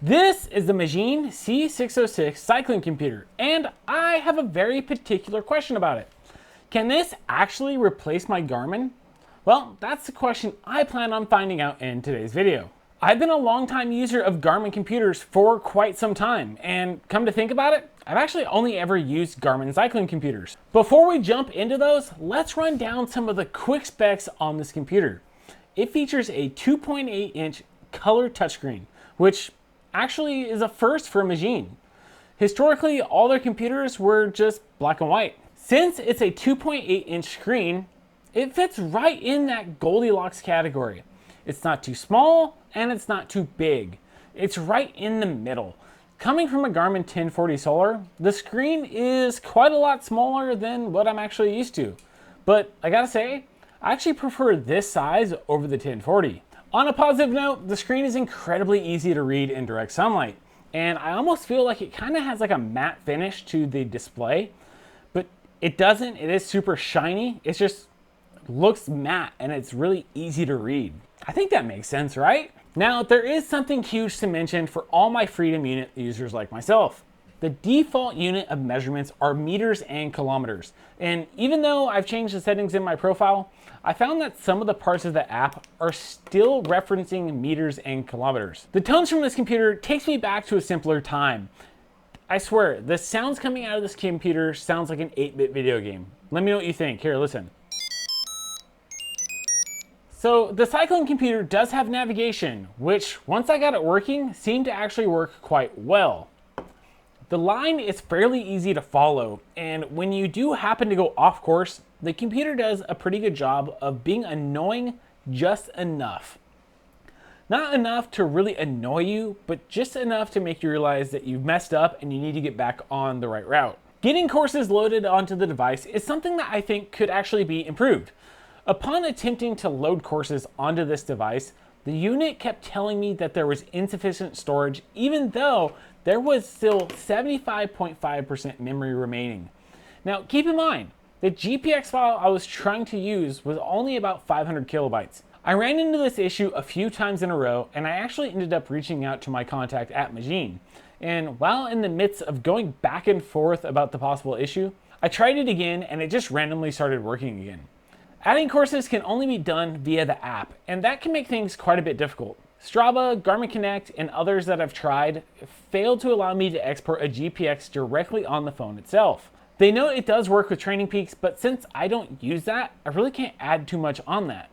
This is the Magene C606 cycling computer, and I have a very particular question about it. Can this actually replace my Garmin? Well, that's the question I plan on finding out in today's video. I've been a longtime user of Garmin computers for quite some time, and come to think about it, I've actually only ever used Garmin cycling computers. Before we jump into those, let's run down some of the quick specs on this computer. It features a 2.8-inch color touchscreen, which actually is a first for Magene. Historically, all their computers were just black and white. Since it's a 2.8-inch screen, it fits right in that Goldilocks category. It's not too small and it's not too big. It's right in the middle. Coming from a Garmin 1040 Solar, the screen is quite a lot smaller than what I'm actually used to. But I gotta say, I actually prefer this size over the 1040. On a positive note, the screen is incredibly easy to read in direct sunlight, and I almost feel like it kind of has like a matte finish to the display, but it doesn't. It is super shiny. It just looks matte and it's really easy to read. I think that makes sense, right? Now, there is something huge to mention for all my Freedom Unit users like myself. The default unit of measurements are meters and kilometers. And even though I've changed the settings in my profile, I found that some of the parts of the app are still referencing meters and kilometers. The tones from this computer takes me back to a simpler time. I swear, the sounds coming out of this computer sounds like an 8-bit video game. Let me know what you think. Here, listen. So the cycling computer does have navigation, which once I got it working, seemed to actually work quite well. The line is fairly easy to follow, and when you do happen to go off course, the computer does a pretty good job of being annoying just enough. Not enough to really annoy you, but just enough to make you realize that you've messed up and you need to get back on the right route. Getting courses loaded onto the device is something that I think could actually be improved. Upon attempting to load courses onto this device, the unit kept telling me that there was insufficient storage, even though there was still 75.5% memory remaining. Now, keep in mind, the GPX file I was trying to use was only about 500 kilobytes. I ran into this issue a few times in a row, and I actually ended up reaching out to my contact at Magene. And while in the midst of going back and forth about the possible issue, I tried it again and it just randomly started working again. Adding courses can only be done via the app, and that can make things quite a bit difficult. Strava, Garmin Connect, and others that I've tried failed to allow me to export a GPX directly on the phone itself. They know it does work with Training Peaks, but since I don't use that, I really can't add too much on that.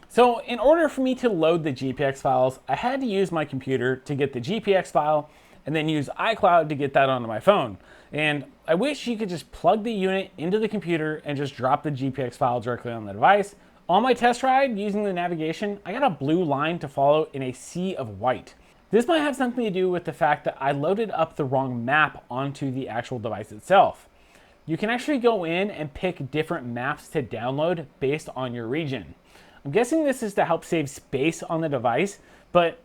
So in order for me to load the GPX files, I had to use my computer to get the GPX file and then use iCloud to get that onto my phone. And I wish you could just plug the unit into the computer and just drop the GPX file directly on the device. On my test ride using the navigation, I got a blue line to follow in a sea of white. This might have something to do with the fact that I loaded up the wrong map onto the actual device itself. You can actually go in and pick different maps to download based on your region. I'm guessing this is to help save space on the device, but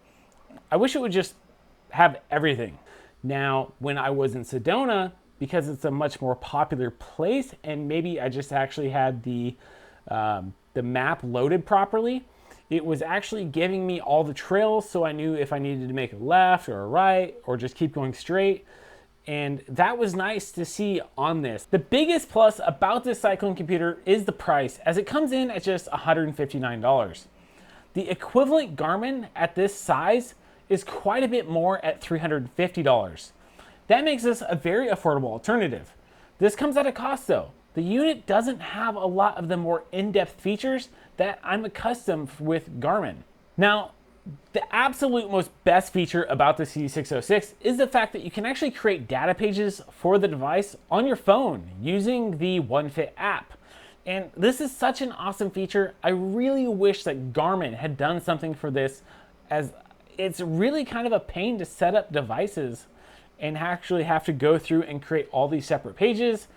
I wish it would just have everything. Now, when I was in Sedona, because it's a much more popular place and maybe I just actually had the map loaded properly, it was actually giving me all the trails, so I knew if I needed to make a left or a right or just keep going straight. And that was nice to see on this. The biggest plus about this cycling computer is the price, as it comes in at just $159. The equivalent Garmin at this size is quite a bit more at $350. That makes this a very affordable alternative. This comes at a cost though. The unit doesn't have a lot of the more in-depth features that I'm accustomed with Garmin. Now, the absolute most best feature about the C606 is the fact that you can actually create data pages for the device on your phone using the OneFit app. And this is such an awesome feature. I really wish that Garmin had done something for this, as it's really kind of a pain to set up devices and actually have to go through and create all these separate pages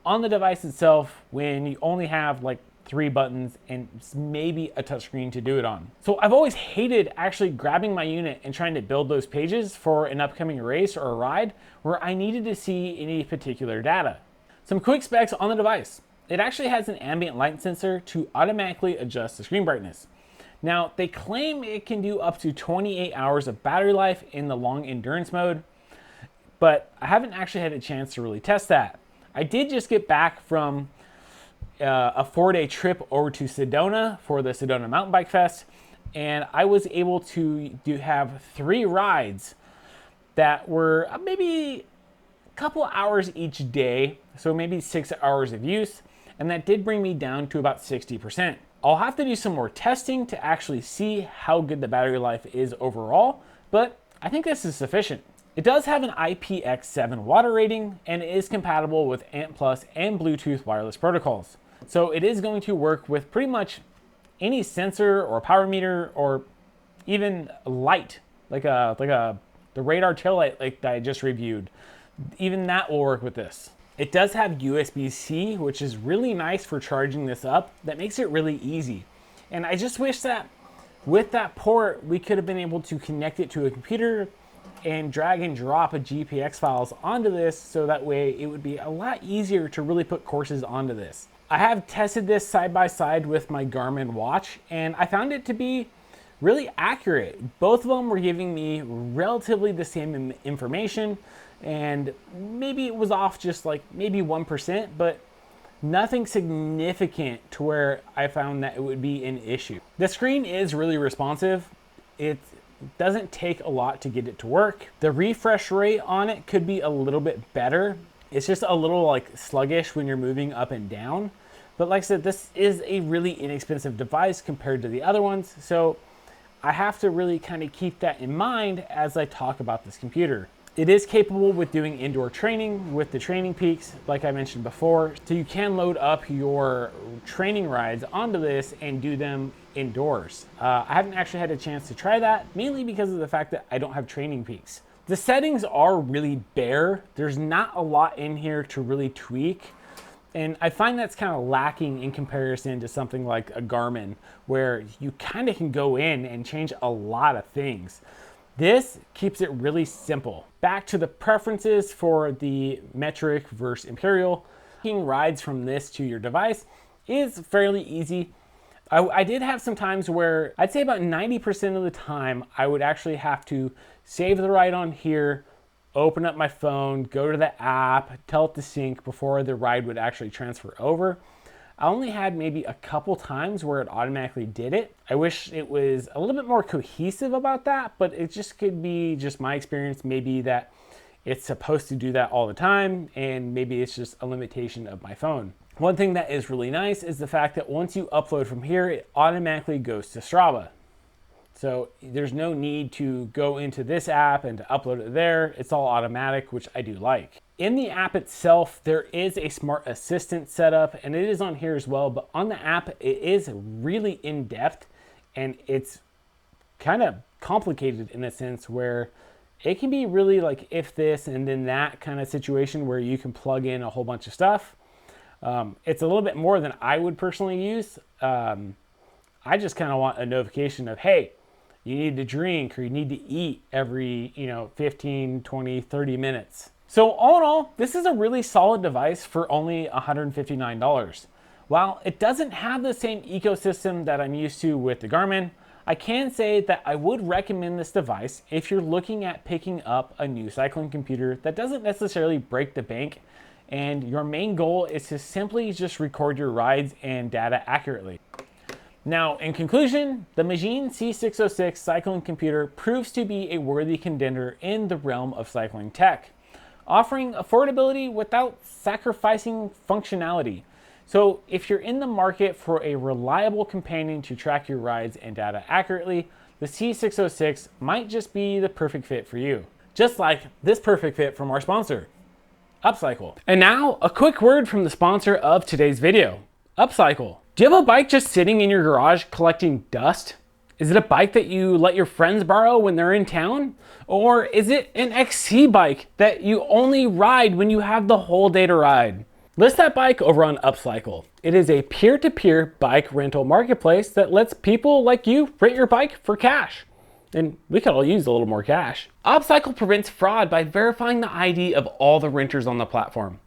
on the device itself when you only have like 3 buttons and maybe a touchscreen to do it on. So I've always hated actually grabbing my unit and trying to build those pages for an upcoming race or a ride where I needed to see any particular data. Some quick specs on the device. It actually has an ambient light sensor to automatically adjust the screen brightness. Now, they claim it can do up to 28 hours of battery life in the long endurance mode, but I haven't actually had a chance to really test that. I did just get back from a 4-day trip over to Sedona for the Sedona Mountain Bike Fest, and I was able to have 3 rides that were maybe a couple hours each day, so maybe 6 hours of use, and that did bring me down to about 60%. I'll have to do some more testing to actually see how good the battery life is overall, but I think this is sufficient. It does have an IPX7 water rating and it is compatible with ANT+ and Bluetooth wireless protocols. So it is going to work with pretty much any sensor or power meter or even light, like the radar tail light like that I just reviewed. Even that will work with this. It does have USB-C, which is really nice for charging this up. That makes it really easy. And I just wish that with that port, we could have been able to connect it to a computer and drag and drop a GPX files onto this, so that way it would be a lot easier to really put courses onto this. I have tested this side by side with my Garmin watch, and I found it to be really accurate. Both of them were giving me relatively the same information, and maybe it was off just like maybe 1%, but nothing significant to where I found that it would be an issue. The screen is really responsive. It doesn't take a lot to get it to work. The refresh rate on it could be a little bit better. It's just a little like sluggish when you're moving up and down. But like I said, this is a really inexpensive device compared to the other ones. So I have to really kind of keep that in mind as I talk about this computer. It is capable with doing indoor training with the training peaks, like I mentioned before. So you can load up your training rides onto this and do them indoors. I haven't actually had a chance to try that, mainly because of the fact that I don't have training peaks. The settings are really bare. There's not a lot in here to really tweak. And I find that's kind of lacking in comparison to something like a Garmin, where you kind of can go in and change a lot of things. This keeps it really simple. Back to the preferences for the metric versus imperial. Taking rides from this to your device is fairly easy. I did have some times where I'd say about 90% of the time I would actually have to save the ride on here, open up my phone, go to the app, tell it to sync before the ride would actually transfer over. I only had maybe a couple times where it automatically did it. I wish it was a little bit more cohesive about that, but it just could be just my experience, maybe that it's supposed to do that all the time, and maybe it's just a limitation of my phone. One thing that is really nice is the fact that once you upload from here, it automatically goes to Strava. So there's no need to go into this app and to upload it there. It's all automatic, which I do like. In the app itself, there is a smart assistant setup, and it is on here as well, but on the app, it is really in-depth, and it's kind of complicated in a sense where it can be really like if this and then that kind of situation where you can plug in a whole bunch of stuff. It's a little bit more than I would personally use. I just kind of want a notification of, hey, you need to drink or you need to eat every 15, 20, 30 minutes. So all in all, this is a really solid device for only $159. While it doesn't have the same ecosystem that I'm used to with the Garmin, I can say that I would recommend this device if you're looking at picking up a new cycling computer that doesn't necessarily break the bank, and your main goal is to simply just record your rides and data accurately. Now, in conclusion, the Magene C606 cycling computer proves to be a worthy contender in the realm of cycling tech, offering affordability without sacrificing functionality. So if you're in the market for a reliable companion to track your rides and data accurately, the C606 might just be the perfect fit for you. Just like this perfect fit from our sponsor, Upcycle. And now a quick word from the sponsor of today's video, Upcycle. Do you have a bike just sitting in your garage collecting dust? Is it a bike that you let your friends borrow when they're in town? Or is it an XC bike that you only ride when you have the whole day to ride? List that bike over on Upcycle. It is a peer-to-peer bike rental marketplace that lets people like you rent your bike for cash. And we could all use a little more cash. Upcycle prevents fraud by verifying the ID of all the renters on the platform.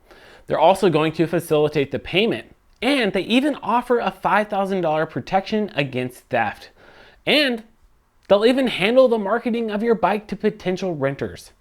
They're also going to facilitate the payment. And they even offer a $5,000 protection against theft. And they'll even handle the marketing of your bike to potential renters.